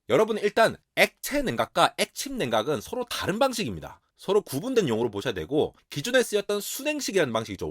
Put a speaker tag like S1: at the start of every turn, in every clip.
S1: 여러분 일단 액체 냉각과 액침 냉각은 서로 다른 방식입니다. 서로 구분된 용어로 보셔야 되고 기존에 쓰였던 순행식이라는 방식이죠.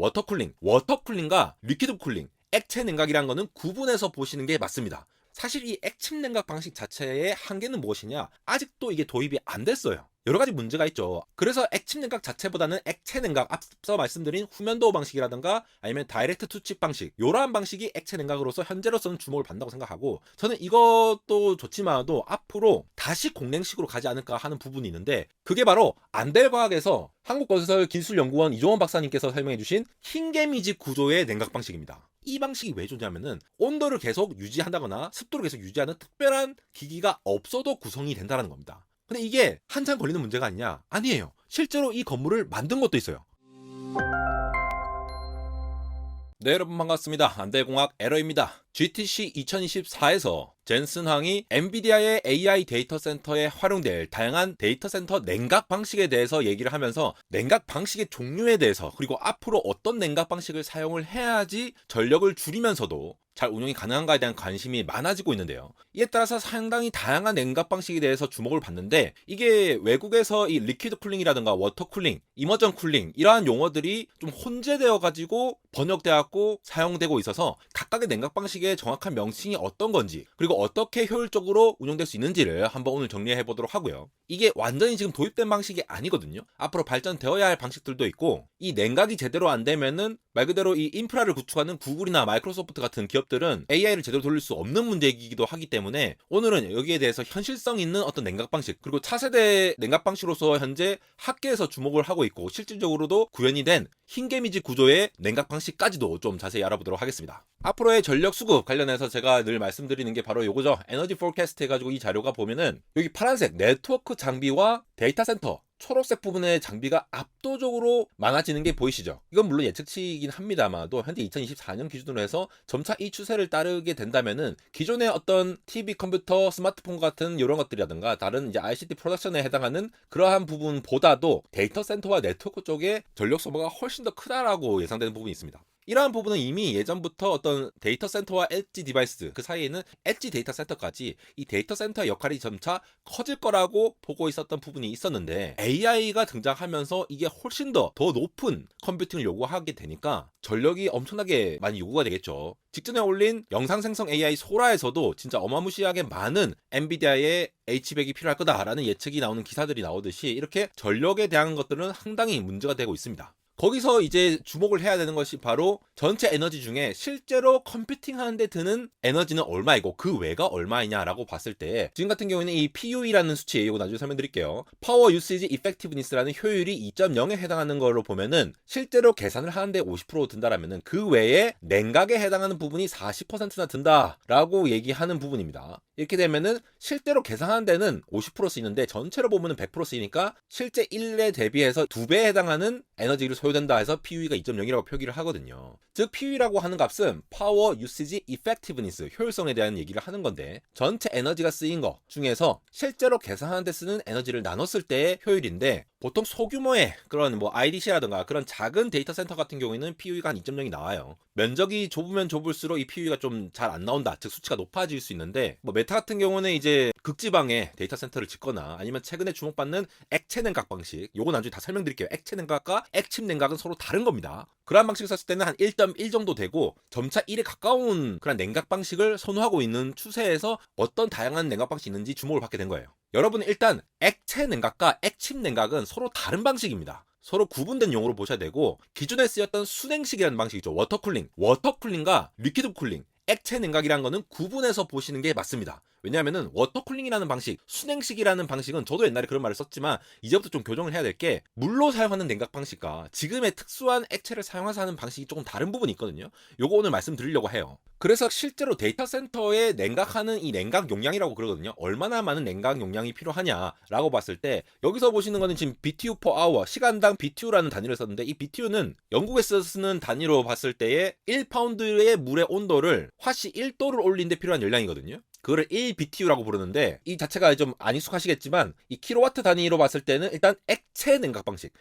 S1: 워터쿨링과 리퀴드 쿨링, 액체 냉각이라는 거는 구분해서 보시는 게 맞습니다. 사실 이 액침 냉각 방식 자체의 한계는 무엇이냐? 아직도 이게 도입이 안 됐어요. 여러 가지 문제가 있죠. 그래서 액침 냉각 자체보다는 액체 냉각, 앞서 말씀드린 후면도어 방식이라든가 아니면 다이렉트 투칩 방식, 이러한 방식이 액체 냉각으로서 현재로서는 주목을 받는다고 생각하고, 저는 이것도 좋지만도 앞으로 다시 공냉식으로 가지 않을까 하는 부분이 있는데, 그게 바로 안델과학에서 한국건설기술연구원 이종원 박사님께서 설명해주신 흰개미지 구조의 냉각 방식입니다. 이 방식이 왜 좋냐면은 온도를 계속 유지한다거나 습도를 계속 유지하는 특별한 기기가 없어도 구성이 된다는 겁니다. 근데 이게 한참 걸리는 문제가 아니냐? 아니에요. 실제로 이 건물을 만든 것도 있어요. 네, 여러분 반갑습니다. 안대공학 에러입니다. GTC 2024에서 젠슨 황이 엔비디아의 AI 데이터 센터에 활용될 다양한 데이터 센터 냉각 방식에 대해서 얘기를 하면서 냉각 방식의 종류에 대해서, 그리고 앞으로 어떤 냉각 방식을 사용을 해야지 전력을 줄이면서도 잘 운영이 가능한가에 대한 관심이 많아지고 있는데요. 이에 따라서 상당히 다양한 냉각 방식에 대해서 주목을 받는데, 이게 외국에서 이 리퀴드 쿨링이라든가 워터 쿨링, 이머전 쿨링 이러한 용어들이 좀 혼재되어 가지고 번역되었고 사용되고 있어서 각각의 냉각 방식의 정확한 명칭이 어떤 건지, 그리고 어떻게 효율적으로 운영될 수 있는지를 한번 오늘 정리해 보도록 하고요. 이게 완전히 지금 도입된 방식이 아니거든요. 앞으로 발전되어야 할 방식들도 있고, 이 냉각이 제대로 안 되면은 말 그대로 이 인프라를 구축하는 구글이나 마이크로소프트 같은 기업들은 AI를 제대로 돌릴 수 없는 문제이기도 하기 때문에, 오늘은 여기에 대해서 현실성 있는 어떤 냉각 방식, 그리고 차세대 냉각 방식으로서 현재 학계에서 주목을 하고 있고 실질적으로도 구현이 된 흰개미지 구조의 냉각 방식까지도 좀 자세히 알아보도록 하겠습니다. 앞으로의 전력 수급 관련해서 제가 늘 말씀드리는 게 바로 요거죠. 에너지 포캐스트 해가지고 이 자료가 보면은 여기 파란색 네트워크 장비와 데이터 센터, 초록색 부분의 장비가 압도적으로 많아지는 게 보이시죠? 이건 물론 예측치이긴 합니다만도 현재 2024년 기준으로 해서 점차 이 추세를 따르게 된다면은 기존의 어떤 TV, 컴퓨터, 스마트폰 같은 이런 것들이라든가 다른 이제 ICT 프로덕션에 해당하는 그러한 부분보다도 데이터 센터와 네트워크 쪽에 전력 소모가 훨씬 더 크다라고 예상되는 부분이 있습니다. 이러한 부분은 이미 예전부터 어떤 데이터 센터와 엣지 디바이스, 그 사이에는 엣지 데이터 센터까지 이 데이터 센터의 역할이 점차 커질 거라고 보고 있었던 부분이 있었는데, AI가 등장하면서 이게 훨씬 더 높은 컴퓨팅을 요구하게 되니까 전력이 엄청나게 많이 요구가 되겠죠. 직전에 올린 영상 생성 AI 소라에서도 진짜 어마무시하게 많은 엔비디아의 H100이 필요할 거다라는 예측이 나오는 기사들이 나오듯이, 이렇게 전력에 대한 것들은 상당히 문제가 되고 있습니다. 거기서 이제 주목을 해야 되는 것이 바로 전체 에너지 중에 실제로 컴퓨팅 하는데 드는 에너지는 얼마이고 그 외가 얼마이냐라고 봤을 때, 지금 같은 경우에는 이 PUE라는 수치, 이거 나중에 설명드릴게요. 파워 유시지 이펙티브니스라는 효율이 2.0에 해당하는 걸로 보면은 실제로 계산을 하는데 50% 든다라면은 그 외에 냉각에 해당하는 부분이 40%나 든다라고 얘기하는 부분입니다. 이렇게 되면은 실제로 계산하는 데는 50% 쓰이는데 전체로 보면은 100% 쓰이니까 실제 1에 대비해서 2배에 해당하는 에너지를 소요된다 해서 PUE가 2.0이라고 표기를 하거든요. 즉 PUE라고 하는 값은 Power Usage Effectiveness, 효율성에 대한 얘기를 하는 건데, 전체 에너지가 쓰인 것 중에서 실제로 계산하는 데 쓰는 에너지를 나눴을 때의 효율인데, 보통 소규모의 그런 뭐 IDC라든가 그런 작은 데이터 센터 같은 경우에는 PUE가 한 2.0이 나와요. 면적이 좁으면 좁을수록 이 PUE가 좀 잘 안 나온다, 즉 수치가 높아질 수 있는데, 뭐 메타 같은 경우는 이제 극지방에 데이터 센터를 짓거나 아니면 최근에 주목받는 액체 냉각 방식, 요거 나중에 다 설명드릴게요. 액체 냉각과 액침 냉각은 서로 다른 겁니다. 그러한 방식을 썼을 때는 한 1.1 정도 되고 점차 1에 가까운 그런 냉각 방식을 선호하고 있는 추세에서 어떤 다양한 냉각 방식이 있는지 주목을 받게 된 거예요. 여러분은 일단 액체 냉각과 액침 냉각은 서로 다른 방식입니다. 서로 구분된 용어로 보셔야 되고, 기존에 쓰였던 순행식이라는 방식이죠. 워터쿨링과 리퀴드 쿨링, 액체 냉각이라는 거는 구분해서 보시는 게 맞습니다. 왜냐하면은 워터쿨링이라는 방식, 순행식이라는 방식은 저도 옛날에 그런 말을 썼지만 이제부터 좀 교정을 해야 될 게, 물로 사용하는 냉각 방식과 지금의 특수한 액체를 사용해서 하는 방식이 조금 다른 부분이 있거든요. 요거 오늘 말씀드리려고 해요. 그래서 실제로 데이터 센터에 냉각하는 이 냉각 용량이라고 그러거든요. 얼마나 많은 냉각 용량이 필요하냐라고 봤을 때, 여기서 보시는 거는 지금 BTU per hour, 시간당 BTU라는 단위를 썼는데, 이 BTU는 영국에서 쓰는 단위로 봤을 때에 1파운드의 물의 온도를 화씨 1도를 올리는 데 필요한 열량이거든요. 그거를 1BTU라고 부르는데, 이 자체가 좀 안 익숙하시겠지만 이 킬로와트 단위로 봤을 때는 일단 액체 냉각 방식은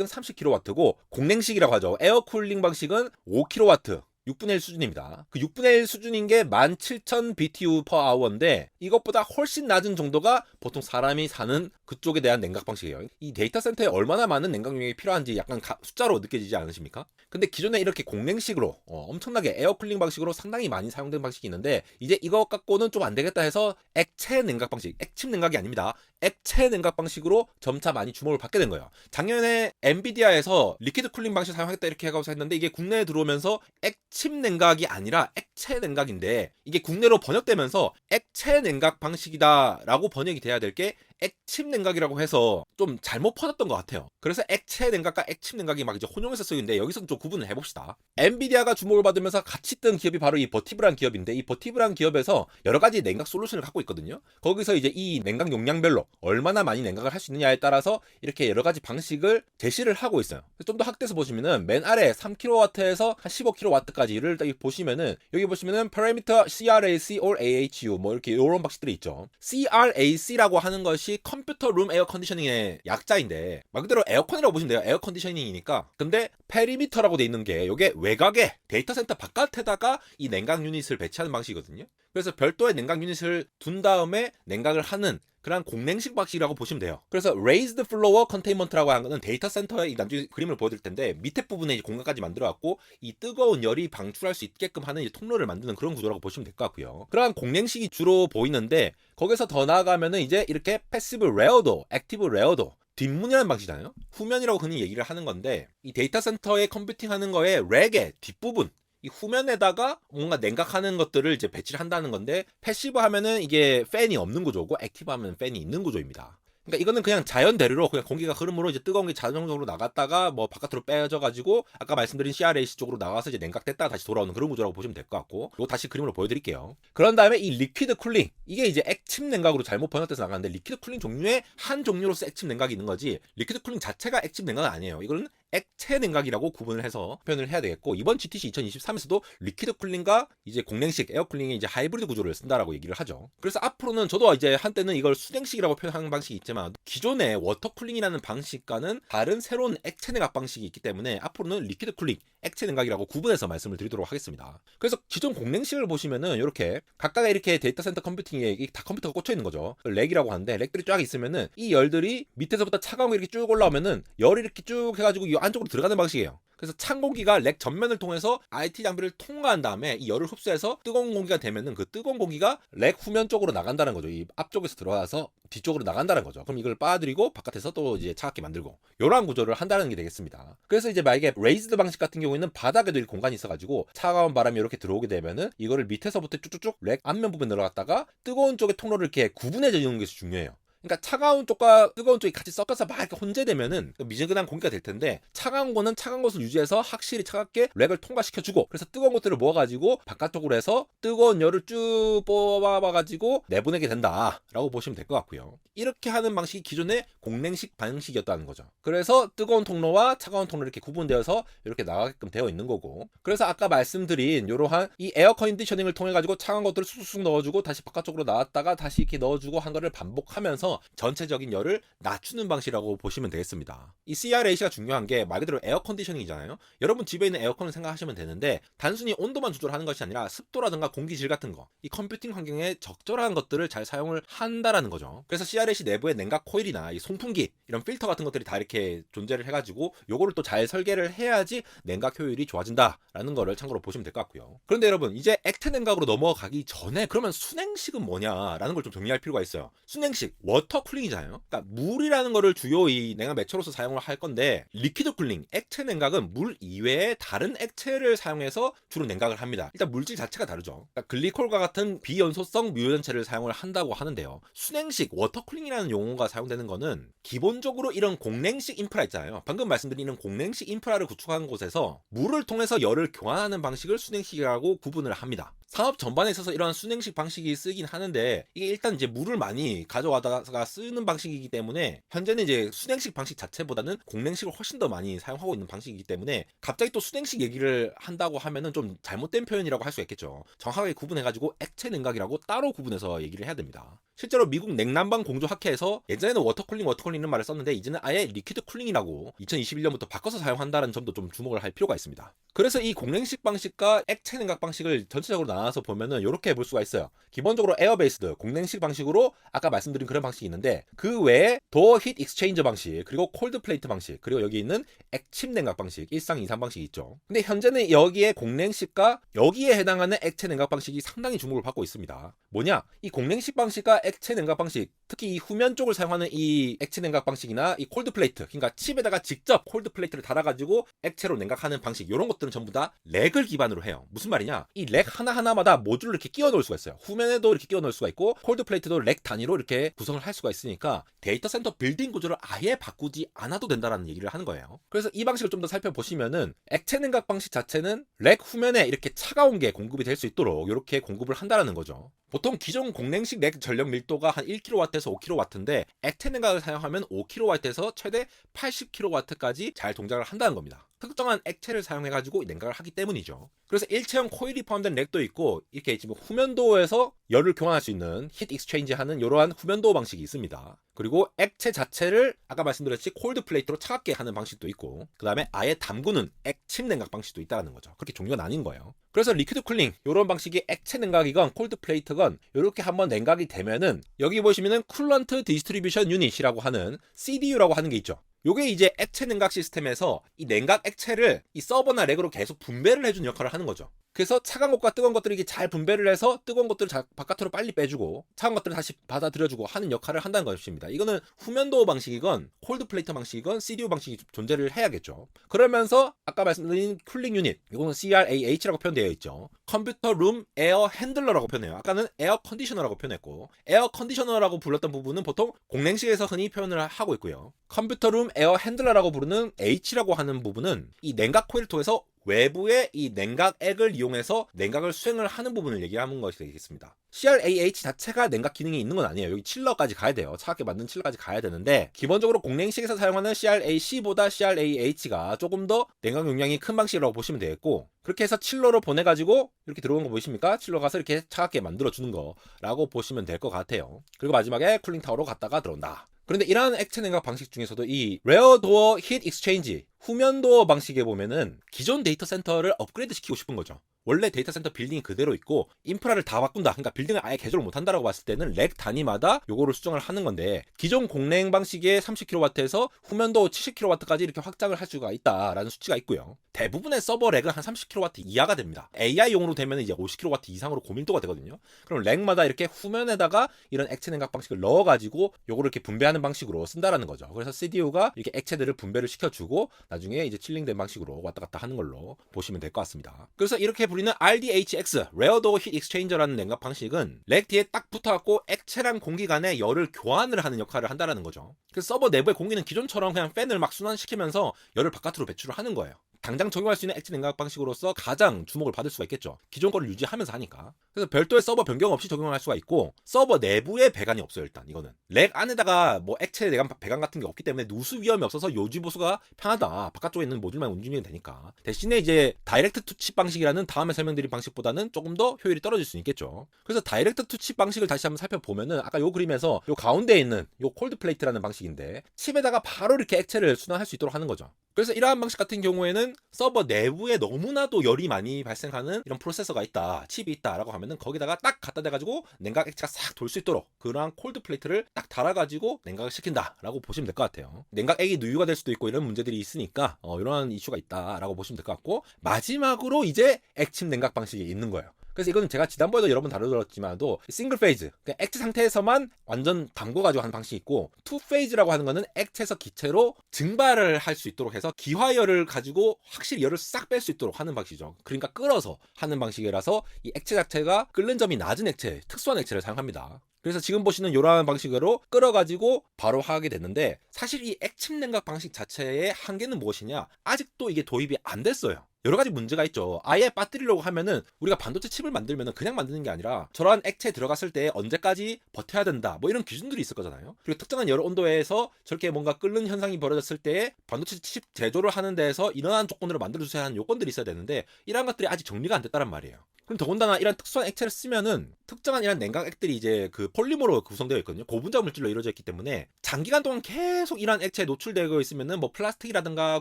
S1: 30kW고 공냉식이라고 하죠. 에어쿨링 방식은 5kW, 6분의 1 수준입니다. 그 6분의 1 수준인 게 17,000 BTU per hour인데 이것보다 훨씬 낮은 정도가 보통 사람이 사는 그쪽에 대한 냉각 방식이에요. 이 데이터 센터에 얼마나 많은 냉각 용량이 필요한지 약간 숫자로 느껴지지 않으십니까? 근데 기존에 이렇게 공냉식으로 엄청나게 에어쿨링 방식으로 상당히 많이 사용된 방식이 있는데 이제 이것 갖고는 좀 안 되겠다 해서 액체 냉각 방식, 액침 냉각이 아닙니다. 액체 냉각 방식으로 점차 많이 주목을 받게 된 거예요. 작년에 엔비디아에서 리퀴드 쿨링 방식 사용하겠다 이렇게 해가지고 했는데 이게 국내에 들어오면서 액침 냉각이 아니라 액체 냉각인데 이게 국내로 번역되면서 액체 냉각 방식이다라고 번역이 돼야 될 게 액침 냉각이라고 해서 좀 잘못 퍼졌던 것 같아요. 그래서 액체 냉각과 액침 냉각이 막 이제 혼용해서 쓰이는데 여기서 좀 구분을 해봅시다. 엔비디아가 주목을 받으면서 같이 뜬 기업이 바로 이 버티브란 기업인데 이 버티브란 기업에서 여러 가지 냉각 솔루션을 갖고 있거든요. 거기서 이제 이 냉각 용량별로 얼마나 많이 냉각을 할 수 있느냐에 따라서 이렇게 여러 가지 방식을 제시를 하고 있어요. 좀 더 확대해서 보시면은 맨 아래 3kW에서 한 15kW까지를 보시면은 여기 보시면은 parameter CRAC or AHU 뭐 이렇게 이런 방식들이 있죠. CRAC라고 하는 것이 컴퓨터 룸 에어 컨디셔닝의 약자인데 말 그대로 에어컨이라고 보시면 돼요. 에어 컨디셔닝이니까. 근데 페리미터라고 돼 있는 게 이게 외곽에 데이터 센터 바깥에다가 이 냉각 유닛을 배치하는 방식이거든요. 그래서 별도의 냉각 유닛을 둔 다음에 냉각을 하는 그런 공냉식 방식이라고 보시면 돼요. 그래서 raised floor containment라고 하는 거는 데이터 센터의 나중에 그림을 보여드릴 텐데 밑에 부분에 이제 공간까지 만들어갖고 이 뜨거운 열이 방출할 수 있게끔 하는 이제 통로를 만드는 그런 구조라고 보시면 될 것 같고요. 그러한 공냉식이 주로 보이는데 거기서 더 나아가면은 이제 이렇게 패시브 레어도, 액티브 레어도 뒷문이라는 방식이잖아요. 후면이라고 흔히 얘기를 하는 건데 이 데이터 센터에 컴퓨팅 하는 거에 렉의 뒷부분 이 후면에다가 뭔가 냉각하는 것들을 이제 배치를 한다는 건데 패시브 하면은 이게 팬이 없는 구조고 액티브 하면 팬이 있는 구조입니다. 그러니까 이거는 그냥 자연 대로로 그냥 공기가 흐름으로 이제 뜨거운 게 자동적으로 나갔다가 뭐 바깥으로 빼져 가지고 아까 말씀드린 CRAC 쪽으로 나가서 이제 냉각됐다가 다시 돌아오는 그런 구조라고 보시면 될 것 같고 이거 다시 그림으로 보여드릴게요. 그런 다음에 이 리퀴드 쿨링 이게 이제 액침 냉각으로 잘못 번역돼서 나가는데 리퀴드 쿨링 종류의 한 종류로서 액침 냉각이 있는 거지 리퀴드 쿨링 자체가 액침 냉각은 아니에요. 이거는 액체 냉각이라고 구분을 해서 표현을 해야 되겠고 이번 GTC 2023에서도 리퀴드 쿨링과 이제 공냉식 에어 쿨링의 이제 하이브리드 구조를 쓴다라고 얘기를 하죠. 그래서 앞으로는 저도 이제 한때는 이걸 수냉식이라고 표현하는 방식이 있지만 기존의 워터 쿨링이라는 방식과는 다른 새로운 액체 냉각 방식이 있기 때문에 앞으로는 리퀴드 쿨링, 액체 냉각이라고 구분해서 말씀을 드리도록 하겠습니다. 그래서 기존 공냉식을 보시면은 이렇게 각각의 이렇게 데이터 센터 컴퓨팅에 다 컴퓨터가 꽂혀 있는 거죠. 렉이라고 하는데 렉들이 쫙 있으면은 이 열들이 밑에서부터 차가운 게 이렇게 쭉 올라오면은 열이 이렇게 쭉 해가지고 이 안쪽으로 들어가는 방식이에요. 그래서 찬 공기가 렉 전면을 통해서 IT 장비를 통과한 다음에 이 열을 흡수해서 뜨거운 공기가 되면은 그 뜨거운 공기가 렉 후면 쪽으로 나간다는 거죠. 이 앞쪽에서 들어와서 뒤쪽으로 나간다는 거죠. 그럼 이걸 빨아들이고 바깥에서 또 이제 차갑게 만들고 이러한 구조를 한다는 게 되겠습니다. 그래서 이제 만약에 레이즈드 방식 같은 경우에는 바닥에도 이렇게 공간이 있어가지고 차가운 바람이 이렇게 들어오게 되면은 이거를 밑에서부터 쭉쭉쭉 렉 앞면 부분에 들어갔다가 뜨거운 쪽의 통로를 이렇게 구분해 주는 것이 중요해요. 그러니까 차가운 쪽과 뜨거운 쪽이 같이 섞여서 막 이렇게 혼재되면은 미지근한 공기가 될 텐데 차가운 거는 차가운 것을 유지해서 확실히 차갑게 렉을 통과시켜주고 그래서 뜨거운 것들을 모아가지고 바깥쪽으로 해서 뜨거운 열을 쭉 뽑아봐가지고 내보내게 된다라고 보시면 될 것 같고요. 이렇게 하는 방식이 기존의 공냉식 방식이었다는 거죠. 그래서 뜨거운 통로와 차가운 통로 이렇게 구분되어서 이렇게 나가게끔 되어 있는 거고 그래서 아까 말씀드린 이러한 이 에어 컨디셔닝을 통해 가지고 차가운 것들을 쑥쑥 넣어주고 다시 바깥쪽으로 나왔다가 다시 이렇게 넣어주고 한 거를 반복하면서 전체적인 열을 낮추는 방식이라고 보시면 되겠습니다. 이 CRAC가 중요한 게 말 그대로 에어 컨디셔닝이잖아요. 여러분 집에 있는 에어컨을 생각하시면 되는데 단순히 온도만 조절하는 것이 아니라 습도라든가 공기질 같은 거, 이 컴퓨팅 환경에 적절한 것들을 잘 사용을 한다라는 거죠. 그래서 CRAC 내부에 냉각 코일이나 이 송풍기 이런 필터 같은 것들이 다 이렇게 존재를 해가지고 요거를 또 잘 설계를 해야지 냉각 효율이 좋아진다라는 거를 참고로 보시면 될 것 같고요. 그런데 여러분 이제 액체 냉각으로 넘어가기 전에 그러면 순행식은 뭐냐라는 걸 좀 정리할 필요가 있어요. 순행식 워터 쿨링이잖아요. 그러니까 물이라는 거를 주요 이 냉각 매체로서 사용을 할 건데 리퀴드 쿨링, 액체 냉각은 물 이외에 다른 액체를 사용해서 주로 냉각을 합니다. 일단 물질 자체가 다르죠. 그러니까 글리콜과 같은 비연소성 묘연체를 사용을 한다고 하는데요. 순행식 워터 쿨링이라는 용어가 사용되는 거는 기본적으로 이런 공냉식 인프라 있잖아요. 방금 말씀드린 이런 공냉식 인프라를 구축한 곳에서 물을 통해서 열을 교환하는 방식을 순행식이라고 구분을 합니다. 산업 전반에 있어서 이러한 순행식 방식이 쓰긴 하는데 이게 일단 이제 물을 많이 가져와다가 쓰는 방식이기 때문에 현재는 이제 순행식 방식 자체보다는 공냉식을 훨씬 더 많이 사용하고 있는 방식이기 때문에 갑자기 또 순행식 얘기를 한다고 하면은 좀 잘못된 표현이라고 할 수 있겠죠. 정확하게 구분해가지고 액체 냉각이라고 따로 구분해서 얘기를 해야 됩니다. 실제로 미국 냉난방 공조학회에서 예전에는 워터쿨링이라는 말을 썼는데 이제는 아예 리퀴드 쿨링이라고 2021년부터 바꿔서 사용한다는 점도 좀 주목을 할 필요가 있습니다. 그래서 이 공냉식 방식과 액체 냉각 방식을 전체적으로 나눠서 보면은 이렇게 볼 수가 있어요. 기본적으로 에어베이스드 공냉식 방식으로 아까 말씀드린 그런 방식이 있는데 그 외에 도어 히트 익스체인저 방식, 그리고 콜드 플레이트 방식, 그리고 여기 있는 액침 냉각 방식, 1상 2상 방식이 있죠. 근데 현재는 여기에 공냉식과 여기에 해당하는 액체 냉각 방식이 상당히 주목을 받고 있습니다. 뭐냐? 이 공냉식 방식과 액체 냉각 방식, 특히 이 후면 쪽을 사용하는 이 액체 냉각 방식이나 이 콜드 플레이트, 그러니까 칩에다가 직접 콜드 플레이트를 달아가지고 액체로 냉각하는 방식, 이런 것들은 전부 다 렉을 기반으로 해요. 무슨 말이냐? 이 렉 하나하나마다 모듈을 이렇게 끼워 넣을 수가 있어요. 후면에도 이렇게 끼워 넣을 수가 있고 콜드 플레이트도 렉 단위로 이렇게 구성을 할 수가 있으니까 데이터 센터 빌딩 구조를 아예 바꾸지 않아도 된다라는 얘기를 하는 거예요. 그래서 이 방식을 좀 더 살펴보시면은 액체 냉각 방식 자체는 렉 후면에 이렇게 차가운 게 공급이 될 수 있도록 이렇게 공급을 한다라는 거죠. 보통 기존 공냉식 렉 전력 밀도가 한 1kW에서 5kW인데 액체 냉각을 사용하면 5kW에서 최대 80kW까지 잘 동작을 한다는 겁니다. 특정한 액체를 사용해가지고 냉각을 하기 때문이죠. 그래서 일체형 코일이 포함된 렉도 있고 이렇게 지금 후면도어에서 열을 교환할 수 있는 히트 익스체인지 하는 이러한 후면도어 방식이 있습니다. 그리고 액체 자체를 아까 말씀드렸듯이 콜드 플레이트로 차갑게 하는 방식도 있고 그 다음에 아예 담그는 액침 냉각 방식도 있다는 거죠. 그렇게 종류가 나뉜 거예요. 그래서 리퀴드 쿨링 이런 방식이 액체 냉각이건 콜드 플레이트건 이렇게 한번 냉각이 되면은 여기 보시면은 쿨런트 디스트리뷰션 유닛이라고 하는 CDU라고 하는 게 있죠. 요게 이제 액체 냉각 시스템에서 이 냉각 액체를 이 서버나 렉으로 계속 분배를 해주는 역할을 하는 거죠. 그래서 차가운 것과 뜨거운 것들이 잘 분배를 해서 뜨거운 것들을 바깥으로 빨리 빼주고 차가운 것들을 다시 받아들여주고 하는 역할을 한다는 것입니다. 이거는 후면도어 방식이건 콜드 플레이트 방식이건 CDU 방식이 존재를 해야겠죠. 그러면서 아까 말씀드린 쿨링 유닛, 이거는 CRAH라고 표현되어 있죠. 컴퓨터 룸 에어 핸들러라고 표현해요. 아까는 에어 컨디셔너라고 표현했고 에어 컨디셔너라고 불렀던 부분은 보통 공냉식에서 흔히 표현을 하고 있고요. 컴퓨터 룸 에어 핸들러라고 부르는 H라고 하는 부분은 이 냉각 코일을 통해서 외부의 이 냉각액을 이용해서 냉각을 수행을 하는 부분을 얘기하는 것이 되겠습니다. CRAH 자체가 냉각 기능이 있는 건 아니에요. 여기 칠러까지 가야 돼요. 차갑게 만든 칠러까지 가야 되는데 기본적으로 공냉식에서 사용하는 CRAC보다 CRAH가 조금 더 냉각 용량이 큰 방식이라고 보시면 되겠고 그렇게 해서 칠러로 보내가지고 이렇게 들어오는 거 보이십니까? 칠러 가서 이렇게 차갑게 만들어주는 거라고 보시면 될 것 같아요. 그리고 마지막에 쿨링 타워로 갔다가 들어온다. 그런데 이러한 액체 냉각 방식 중에서도 이 레어 도어 히트 익스체인지 후면도어 방식에 보면은 기존 데이터 센터를 업그레이드 시키고 싶은 거죠. 원래 데이터 센터 빌딩이 그대로 있고 인프라를 다 바꾼다. 그러니까 빌딩을 아예 개조를 못 한다라고 봤을 때는 렉 단위마다 요거를 수정을 하는 건데 기존 공냉 방식의 30kW에서 후면도어 70kW까지 이렇게 확장을 할 수가 있다라는 수치가 있고요. 대부분의 서버 렉은 한 30kW 이하가 됩니다. AI용으로 되면 이제 50kW 이상으로 고밀도가 되거든요. 그럼 렉마다 이렇게 후면에다가 이런 액체 냉각 방식을 넣어가지고 요거를 이렇게 분배하는 방식으로 쓴다라는 거죠. 그래서 CDU가 이렇게 액체들을 분배를 시켜주고 나중에 이제 칠링된 방식으로 왔다 갔다 하는 걸로 보시면 될 것 같습니다. 그래서 이렇게 부리는 RDHX, Rear Door Heat Exchanger라는 냉각 방식은 렉 뒤에 딱 붙어갖고 액체랑 공기 간의 열을 교환을 하는 역할을 한다는 거죠. 그래서 서버 내부의 공기는 기존처럼 그냥 팬을 막 순환시키면서 열을 바깥으로 배출을 하는 거예요. 당장 적용할 수 있는 액체 냉각 방식으로서 가장 주목을 받을 수가 있겠죠. 기존 거를 유지하면서 하니까. 그래서 별도의 서버 변경 없이 적용할 수가 있고 서버 내부에 배관이 없어요. 일단 이거는 렉 안에다가 뭐 액체 배관 같은 게 없기 때문에 누수 위험이 없어서 요지 보수가 편하다. 바깥쪽에 있는 모듈만 움직이면 되니까. 대신에 이제 다이렉트 투 칩 방식이라는 다음에 설명드린 방식보다는 조금 더 효율이 떨어질 수 있겠죠. 그래서 다이렉트 투 칩 방식을 다시 한번 살펴보면은 아까 요 그림에서 요 가운데에 있는 요 콜드 플레이트라는 방식인데 칩에다가 바로 이렇게 액체를 순환할 수 있도록 하는 거죠. 그래서 이러한 방식 같은 경우에는 서버 내부에 너무나도 열이 많이 발생하는 이런 프로세서가 있다, 칩이 있다라고 하면은 거기다가 딱 갖다 대가지고 냉각 액체가 싹 돌 수 있도록 그러한 콜드 플레이트를 딱 달아가지고 냉각을 시킨다라고 보시면 될 것 같아요. 냉각액이 누유가 될 수도 있고 이런 문제들이 있으니까 이러한 이슈가 있다라고 보시면 될 것 같고 마지막으로 이제 액침 냉각 방식이 있는 거예요. 그래서 이거는 제가 지난번에도 여러 번 다루었지만도 싱글 페이즈, 그러니까 액체 상태에서만 완전 담궈가지고 하는 방식이 있고 투 페이즈라고 하는 거는 액체에서 기체로 증발을 할 수 있도록 해서 기화열을 가지고 확실히 열을 싹 뺄 수 있도록 하는 방식이죠. 그러니까 끓어서 하는 방식이라서 이 액체 자체가 끓는 점이 낮은 액체, 특수한 액체를 사용합니다. 그래서 지금 보시는 이러한 방식으로 끓여가지고 바로 하게 됐는데 사실 이 액침 냉각 방식 자체의 한계는 무엇이냐? 아직도 이게 도입이 안 됐어요. 여러 가지 문제가 있죠. 아예 빠뜨리려고 하면은 우리가 반도체 칩을 만들면은 그냥 만드는 게 아니라 저러한 액체 들어갔을 때 언제까지 버텨야 된다 뭐 이런 기준들이 있을 거잖아요. 그리고 특정한 열 온도에서 저렇게 뭔가 끓는 현상이 벌어졌을 때 반도체 칩 제조를 하는 데에서 이러한 조건으로 만들어주셔야 하는 요건들이 있어야 되는데 이러한 것들이 아직 정리가 안 됐다는 말이에요. 그럼 더군다나 이런 특수한 액체를 쓰면은 특정한 이런 냉각액들이 이제 그 폴리머로 구성되어 있거든요. 고분자 물질로 이루어져 있기 때문에 장기간 동안 계속 이런 액체에 노출되고 있으면은 뭐 플라스틱이라든가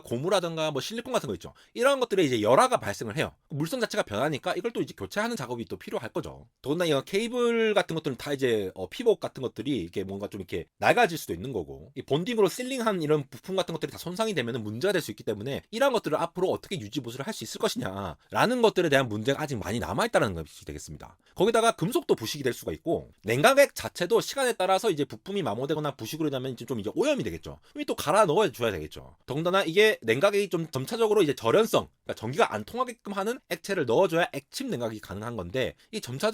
S1: 고무라든가 뭐 실리콘 같은 거 있죠. 이런 것들에 이제 열화가 발생을 해요. 물성 자체가 변하니까 이걸 또 이제 교체하는 작업이 또 필요할 거죠. 더군다나 이런 케이블 같은 것들은 다 이제 피복 같은 것들이 이렇게 뭔가 좀 이렇게 낡아질 수도 있는 거고, 이 본딩으로 실링한 이런 부품 같은 것들이 다 손상이 되면은 문제가 될 수 있기 때문에 이런 것들을 앞으로 어떻게 유지 보수를 할 수 있을 것이냐라는 것들에 대한 문제가 아직 많이 남아있다는 것이 되겠습니다. 거기다가 금속도 부식이 될 수가 있고, 냉각액 자체도 시간에 따라서 이제 부품이 마모되거나 부식으로 되면 좀 이제 오염이 되겠죠. 그럼 또 갈아 넣어 줘야 되겠죠. 더군다나 이게 냉각액이 좀 점차적으로 이제 절연성, 그러니까 전기가 안 통하게끔 하는 액체를 넣어줘야 액침 냉각이 가능한 건데, 이 점차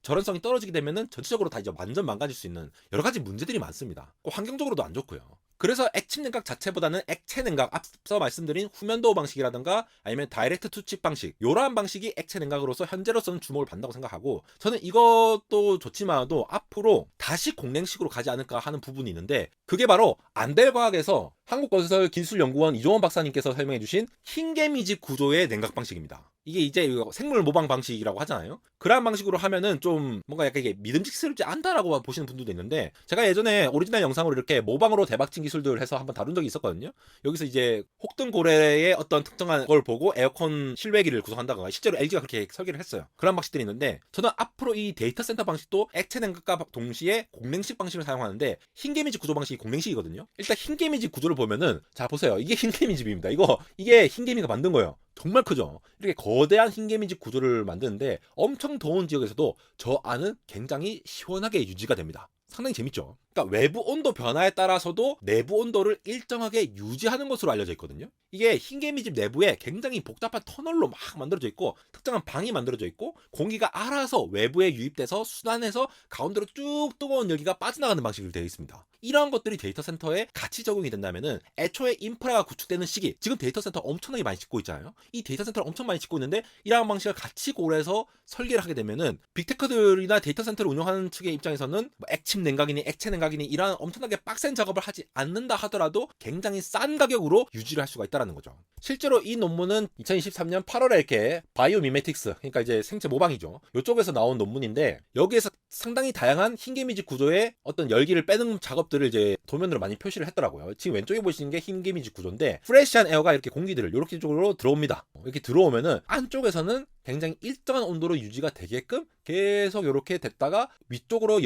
S1: 절연성이 떨어지게 되면은 전체적으로 다 이제 완전 망가질 수 있는 여러 가지 문제들이 많습니다. 환경적으로도 안 좋고요. 그래서 액침 냉각 자체보다는 액체 냉각, 앞서 말씀드린 후면도어 방식이라든가 아니면 다이렉트 투칩 방식, 이러한 방식이 액체 냉각으로서 현재로서는 주목을 받는다고 생각하고, 저는 이것도 좋지만도 앞으로 다시 공냉식으로 가지 않을까 하는 부분이 있는데, 그게 바로 안델과학에서 한국건설기술연구원 이종원 박사님께서 설명해주신 흰개미집 구조의 냉각 방식입니다. 이게 이제 생물 모방 방식이라고 하잖아요. 그러한 방식으로 하면은 좀 뭔가 약간 이게 믿음직스럽지 않다라고 보시는 분들도 있는데, 제가 예전에 오리지널 영상으로 이렇게 모방으로 대박친 기술들 해서 한번 다룬 적이 있었거든요. 여기서 이제 혹등고래의 어떤 특정한 걸 보고 에어컨 실외기를 구성한다거나, 실제로 LG가 그렇게 설계를 했어요. 그런 방식들이 있는데, 저는 앞으로 이 데이터 센터 방식도 액체 냉각과 동시에 공냉식 방식을 사용하는데, 흰개미집 구조 방식이 공냉식이거든요. 일단 흰개미집 구조를 보면은, 자 보세요, 이게 흰개미집입니다. 이게 흰개미가 만든 거예요. 정말 크죠. 이렇게 거대한 흰개미집 구조를 만드는데 엄청 더운 지역에서도 저 안은 굉장히 시원하게 유지가 됩니다. 상당히 재밌죠. 그러니까 외부 온도 변화에 따라서도 내부 온도를 일정하게 유지하는 것으로 알려져 있거든요. 이게 흰개미집 내부에 굉장히 복잡한 터널로 막 만들어져 있고, 특정한 방이 만들어져 있고, 공기가 알아서 외부에 유입돼서 순환해서 가운데로 쭉 뜨거운 열기가 빠져나가는 방식으로 되어 있습니다. 이러한 것들이 데이터 센터에 같이 적용이 된다면은, 애초에 인프라가 구축되는 시기, 지금 데이터 센터 엄청나게 많이 짓고 있잖아요. 이 데이터 센터를 엄청 많이 짓고 있는데, 이러한 방식을 같이 고려해서 설계를 하게 되면은, 빅테크들이나 데이터 센터를 운영하는 측의 입장에서는 뭐 액침 냉각이니 액체 냉각이니 이러한 엄청나게 빡센 작업을 하지 않는다 하더라도 굉장히 싼 가격으로 유지를 할 수가 있다는 거죠. 실제로 이 논문은 2023년 8월에 이렇게 바이오미메틱스, 그러니까 이제 생체 모방이죠, 이쪽에서 나온 논문인데, 여기에서 상당히 다양한 흰개미집 구조의 어떤 열기를 빼는 작업들을 이제 도면으로 많이 표시를 했더라고요. 지금 왼쪽에 보시는 게 흰개미집 구조인데, 프레시한 에어가 이렇게 공기들을 이렇게 쪽으로 들어옵니다. 이렇게 들어오면은 안쪽에서는 굉장히 일정한 온도로 유지가 되게끔 계속 이렇게 됐다가 위쪽으로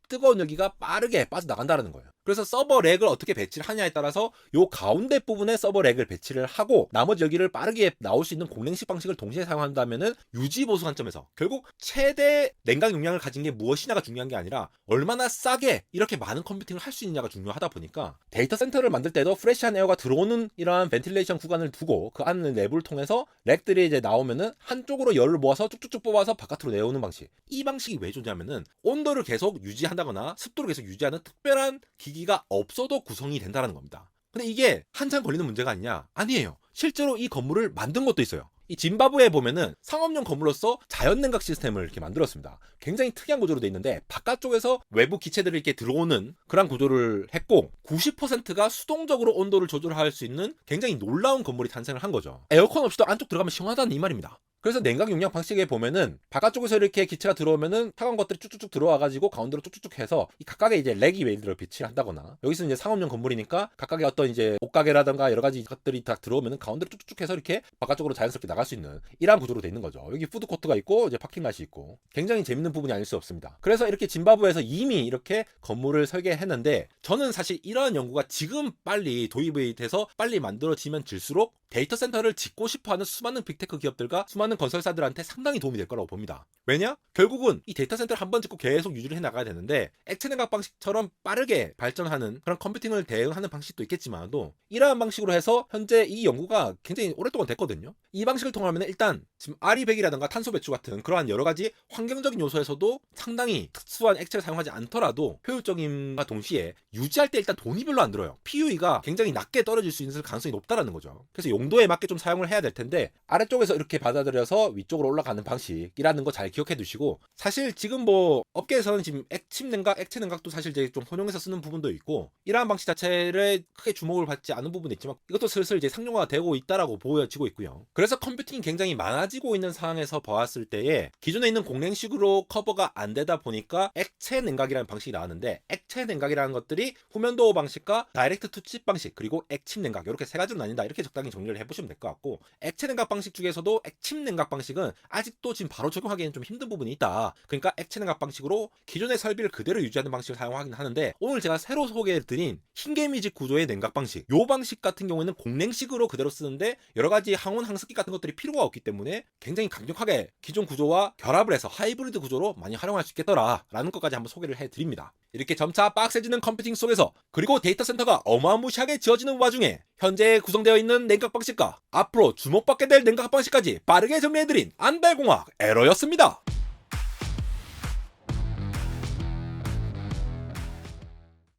S1: 뜨거운 열기가 빠르게 빠져나간다는 거예요. 그래서 서버 렉을 어떻게 배치를 하냐에 따라서 요 가운데 부분에 서버 렉을 배치를 하고, 나머지 열기를 빠르게 나올 수 있는 공냉식 방식을 동시에 사용한다면은 유지 보수 관점에서 결국 최대 냉각 용량을 가진 게 무엇이냐가 중요한 게 아니라 얼마나 싸게 이렇게 많은 컴퓨팅을 할 수 있느냐가 중요하다 보니까, 데이터 센터를 만들 때도 프레시한 에어가 들어오는 이러한 벤틸레이션 구간을 두고 그 안을 내부를 통해서 렉들이 이제 나오면은 한쪽으로 열을 모아서 쭉쭉쭉 뽑아서 바깥으로 내오는 방식. 이 방식이 왜 좋냐면은 온도를 계속 유지한다거나 습도를 계속 유지하는 특별한 기기가 없어도 구성이 된다는 겁니다. 근데 이게 한참 걸리는 문제가 아니냐? 아니에요. 실제로 이 건물을 만든 것도 있어요. 이 짐바브웨에 보면은 상업용 건물로서 자연냉각 시스템을 이렇게 만들었습니다. 굉장히 특이한 구조로 돼 있는데, 바깥쪽에서 외부 기체들이 이렇게 들어오는 그런 구조를 했고, 90%가 수동적으로 온도를 조절할 수 있는 굉장히 놀라운 건물이 탄생을 한 거죠. 에어컨 없이도 안쪽 들어가면 시원하다는 이 말입니다. 그래서 냉각 용량 방식에 보면은 바깥쪽에서 이렇게 기체가 들어오면은 차가운 것들이 쭉쭉쭉 들어와가지고 가운데로 쭉쭉쭉 해서 이 각각의 이제 렉이 예를 들어 배치를 한다거나, 여기서 이제 상업용 건물이니까 각각의 어떤 이제 옷가게라든가 여러 가지 것들이 다 들어오면은 가운데로 쭉쭉쭉 해서 이렇게 바깥쪽으로 자연스럽게 나갈 수 있는 이러한 구조로 돼 있는 거죠. 여기 푸드코트가 있고 이제 파킹랏이 있고, 굉장히 재밌는 부분이 아닐 수 없습니다. 그래서 이렇게 짐바브웨에서 이미 이렇게 건물을 설계했는데, 저는 사실 이러한 연구가 지금 빨리 도입이 돼서 빨리 만들어지면 질수록 데이터 센터를 짓고 싶어하는 수많은 빅테크 기업들과 수많은 건설사들한테 상당히 도움이 될 거라고 봅니다. 왜냐? 결국은 이 데이터 센터를 한번 짓고 계속 유지를 해 나가야 되는데, 액체 냉각 방식처럼 빠르게 발전하는 그런 컴퓨팅을 대응하는 방식도 있겠지만도, 이러한 방식으로 해서 현재 이 연구가 굉장히 오랫동안 됐거든요. 이 방식을 통하면 일단 지금 RE100이라든가 탄소 배출 같은 그러한 여러 가지 환경적인 요소에서도 상당히 특수한 액체를 사용하지 않더라도 효율적인과 동시에 유지할 때 일단 돈이 별로 안 들어요. PUE가 굉장히 낮게 떨어질 수 있는 가능성이 높다라는 거죠. 그래서 용도에 맞게 좀 사용을 해야 될 텐데, 아래쪽에서 이렇게 받아들여 내려서 위쪽으로 올라가는 방식이라는 거 잘 기억해 두시고, 사실 지금 뭐 업계에서는 지금 액침 냉각, 액체 냉각도 사실 이제 좀 혼용해서 쓰는 부분도 있고, 이러한 방식 자체를 크게 주목을 받지 않은 부분도 있지만 이것도 슬슬 이제 상용화가 되고 있다라고 보여지고 있고요. 그래서 컴퓨팅이 굉장히 많아지고 있는 상황에서 보았을 때에 기존에 있는 공랭식으로 커버가 안 되다 보니까 액체 냉각이라는 방식이 나왔는데, 액체 냉각이라는 것들이 후면도어 방식과 다이렉트 투 칩 방식, 그리고 액침 냉각, 이렇게 세 가지로 나뉜다. 이렇게 적당히 정리를 해보시면 될 것 같고, 액체 냉각 방식 중에서도 액침 냉각 방식은 아직도 지금 바로 적용하기에는 좀 힘든 부분이 있다. 그러니까 액체 냉각 방식으로 기존의 설비를 그대로 유지하는 방식을 사용하긴 하는데, 오늘 제가 새로 소개해드린 흰개미직 구조의 냉각 방식, 요 방식 같은 경우에는 공랭식으로 그대로 쓰는데 여러 가지 항온 항습기 같은 것들이 필요가 없기 때문에 굉장히 강력하게 기존 구조와 결합을 해서 하이브리드 구조로 많이 활용할 수 있겠더라 라는 것까지 한번 소개를 해드립니다. 이렇게 점차 빡세지는 컴퓨팅 속에서, 그리고 데이터 센터가 어마무시하게 지어지는 와중에 현재 구성되어 있는 냉각 방식과 앞으로 주목받게 될 냉각 방식까지 빠르게 정리해드린 안달공학 에러였습니다.